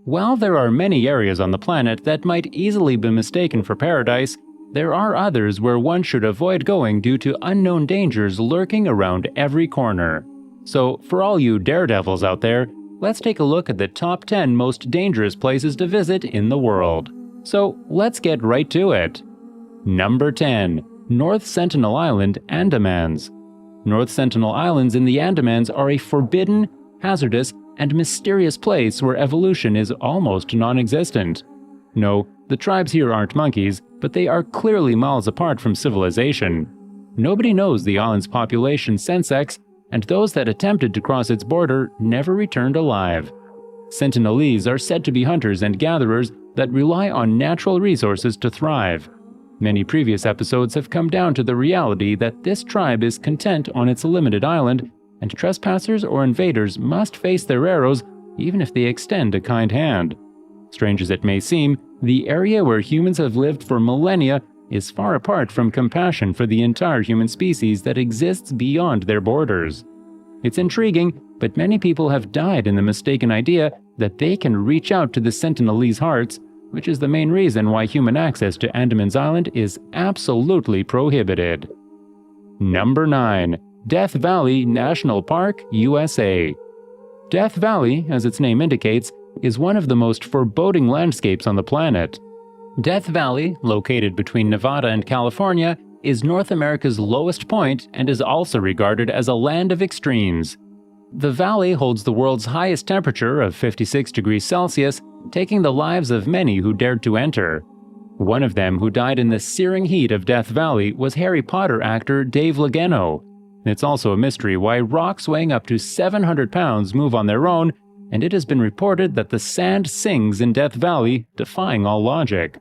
While there are many areas on the planet that might easily be mistaken for paradise, there are others where one should avoid going due to unknown dangers lurking around every corner. So, for all you daredevils out there, let's take a look at the top 10 most dangerous places to visit in the world. So, let's get right to it. Number 10. North Sentinel Island, Andamans. North Sentinel Islands in the Andamans are a forbidden, hazardous, and mysterious place where evolution is almost non-existent. No, the tribes here aren't monkeys, but they are clearly miles apart from civilization. Nobody knows the island's population sensex, and those that attempted to cross its border never returned alive. Sentinelese are said to be hunters and gatherers that rely on natural resources to thrive. Many previous episodes have come down to the reality that this tribe is content on its limited island, and trespassers or invaders must face their arrows even if they extend a kind hand. Strange as it may seem, the area where humans have lived for millennia is far apart from compassion for the entire human species that exists beyond their borders. It's intriguing, but many people have died in the mistaken idea that they can reach out to the Sentinelese hearts, which is the main reason why human access to Andaman's Island is absolutely prohibited. Number 9. Death Valley National Park, USA. Death Valley, as its name indicates, is one of the most foreboding landscapes on the planet. Death Valley, located between Nevada and California, is North America's lowest point and is also regarded as a land of extremes. The valley holds the world's highest temperature of 56 degrees Celsius, taking the lives of many who dared to enter. One of them who died in the searing heat of Death Valley was Harry Potter actor Dave Lagano. It's also a mystery why rocks weighing up to 700 pounds move on their own, and it has been reported that the sand sings in Death Valley, defying all logic.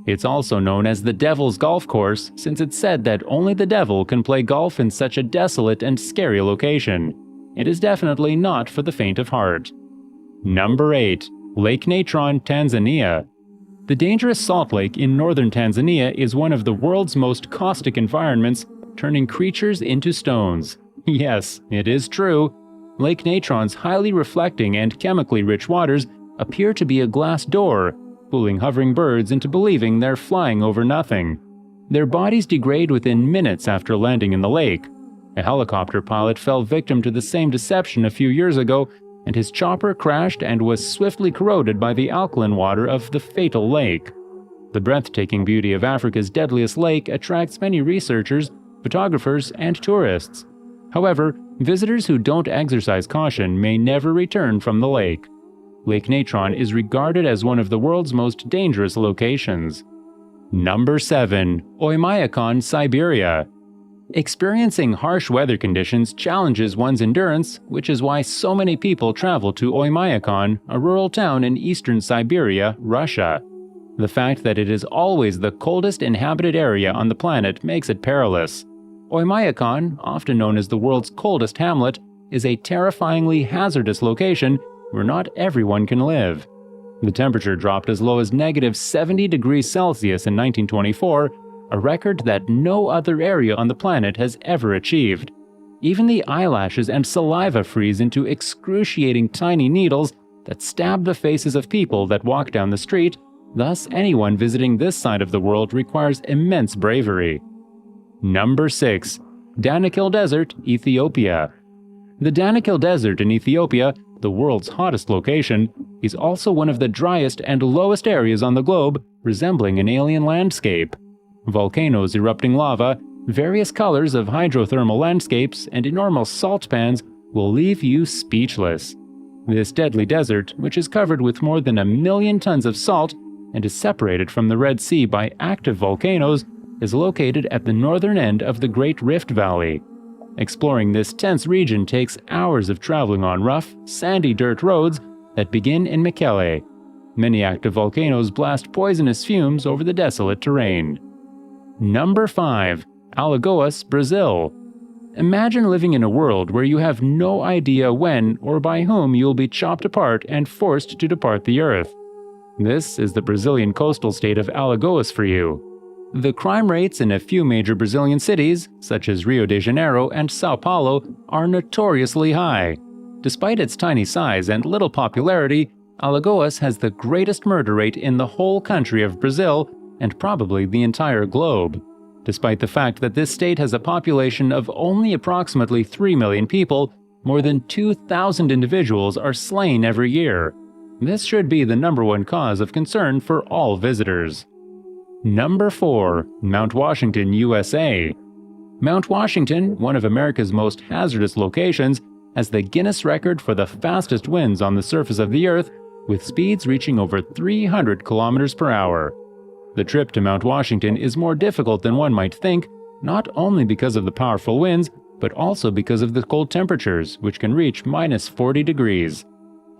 It's also known as the Devil's Golf Course, since it's said that only the devil can play golf in such a desolate and scary location. It is definitely not for the faint of heart. Number 8. Lake Natron, Tanzania. The dangerous salt lake in northern Tanzania is one of the world's most caustic environments, turning creatures into stones. Yes, it is true. Lake Natron's highly reflecting and chemically rich waters appear to be a glass door, fooling hovering birds into believing they're flying over nothing. Their bodies degrade within minutes after landing in the lake. A helicopter pilot fell victim to the same deception a few years ago, and his chopper crashed and was swiftly corroded by the alkaline water of the fatal lake. The breathtaking beauty of Africa's deadliest lake attracts many researchers, photographers, and tourists. However, visitors who don't exercise caution may never return from the lake. Lake Natron is regarded as one of the world's most dangerous locations. Number 7. Oaan Siberia. Experiencing harsh weather conditions challenges one's endurance, which is why so many people travel to Oymyakon, a rural town in eastern Siberia, Russia. The fact that it is always the coldest inhabited area on the planet makes it perilous. Oymyakon, often known as the world's coldest hamlet, is a terrifyingly hazardous location where not everyone can live. The temperature dropped as low as -70 degrees Celsius in 1924, a record that no other area on the planet has ever achieved. Even the eyelashes and saliva freeze into excruciating tiny needles that stab the faces of people that walk down the street, thus anyone visiting this side of the world requires immense bravery. Number 6. Danakil Desert, Ethiopia. The Danakil Desert in Ethiopia, the world's hottest location, is also one of the driest and lowest areas on the globe, resembling an alien landscape. Volcanoes erupting lava, various colors of hydrothermal landscapes, and enormous salt pans will leave you speechless. This deadly desert, which is covered with more than 1 million tons of salt and is separated from the Red Sea by active volcanoes, is located at the northern end of the Great Rift Valley. Exploring this tense region takes hours of traveling on rough, sandy dirt roads that begin in Mekelle. Many active volcanoes blast poisonous fumes over the desolate terrain. Number 5. Alagoas, Brazil. Imagine living in a world where you have no idea when or by whom you'll be chopped apart and forced to depart the earth. This is the Brazilian coastal state of Alagoas for you. The crime rates in a few major Brazilian cities, such as Rio de Janeiro and Sao Paulo, are notoriously high. Despite its tiny size and little popularity, Alagoas has the greatest murder rate in the whole country of Brazil and probably the entire globe. Despite the fact that this state has a population of only approximately 3 million people, more than 2,000 individuals are slain every year. This should be the #1 cause of concern for all visitors. Number 4. Mount Washington, USA. Mount Washington, one of America's most hazardous locations, has the Guinness record for the fastest winds on the surface of the Earth, with speeds reaching over 300 kilometers per hour. The trip to Mount Washington is more difficult than one might think, not only because of the powerful winds, but also because of the cold temperatures, which can reach -40 degrees.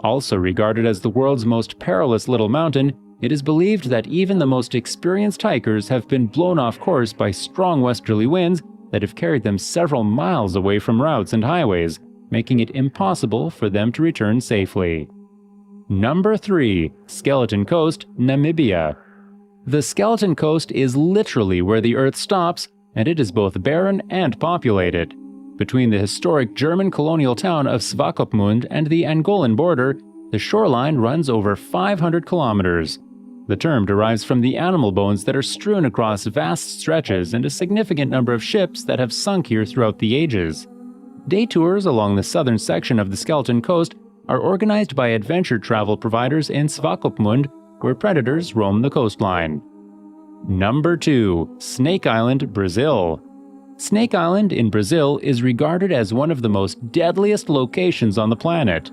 Also regarded as the world's most perilous little mountain, it is believed that even the most experienced hikers have been blown off course by strong westerly winds that have carried them several miles away from routes and highways, making it impossible for them to return safely. Number 3. Skeleton Coast, Namibia. The Skeleton Coast is literally where the Earth stops, and it is both barren and populated. Between the historic German colonial town of Swakopmund and the Angolan border, the shoreline runs over 500 kilometers. The term derives from the animal bones that are strewn across vast stretches and a significant number of ships that have sunk here throughout the ages. Day tours along the southern section of the Skeleton Coast are organized by adventure travel providers in Swakopmund, where predators roam the coastline. Number 2. Snake Island, Brazil. Snake Island in Brazil is regarded as one of the most deadliest locations on the planet.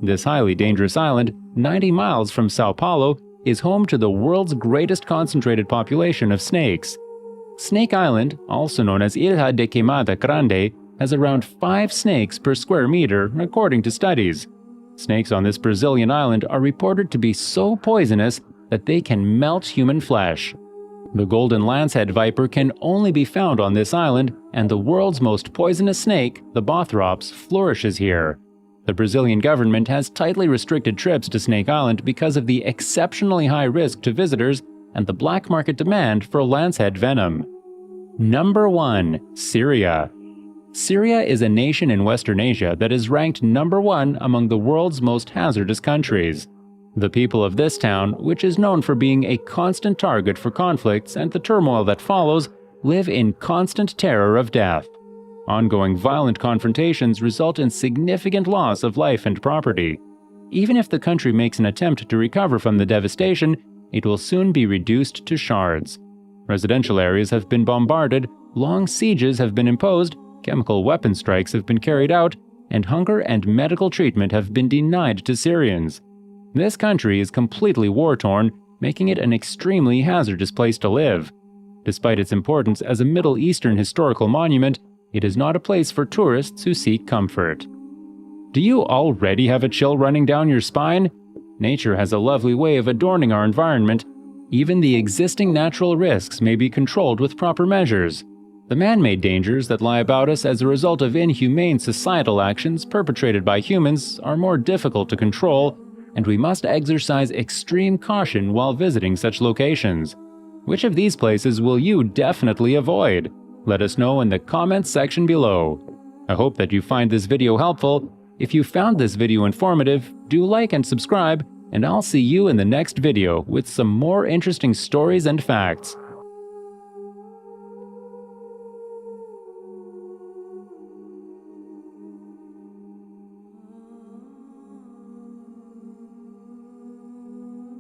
This highly dangerous island, 90 miles from Sao Paulo, is home to the world's greatest concentrated population of snakes. Snake Island, also known as Ilha de Queimada Grande, has around 5 snakes per square meter, according to studies. Snakes on this Brazilian island are reported to be so poisonous that they can melt human flesh. The golden lancehead viper can only be found on this island, and the world's most poisonous snake, the Bothrops, flourishes here. The Brazilian government has tightly restricted trips to Snake Island because of the exceptionally high risk to visitors and the black market demand for lancehead venom. Number 1. Syria. Syria is a nation in Western Asia that is ranked number 1 among the world's most hazardous countries. The people of this town, which is known for being a constant target for conflicts and the turmoil that follows, live in constant terror of death. Ongoing violent confrontations result in significant loss of life and property. Even if the country makes an attempt to recover from the devastation, it will soon be reduced to shards. Residential areas have been bombarded, long sieges have been imposed, chemical weapon strikes have been carried out, and hunger and medical treatment have been denied to Syrians. This country is completely war-torn, making it an extremely hazardous place to live. Despite its importance as a Middle Eastern historical monument, it is not a place for tourists who seek comfort. Do you already have a chill running down your spine? Nature has a lovely way of adorning our environment. Even the existing natural risks may be controlled with proper measures. The man-made dangers that lie about us as a result of inhumane societal actions perpetrated by humans are more difficult to control, and we must exercise extreme caution while visiting such locations. Which of these places will you definitely avoid? Let us know in the comments section below. I hope that you find this video helpful. If you found this video informative, do like and subscribe, and I'll see you in the next video with some more interesting stories and facts.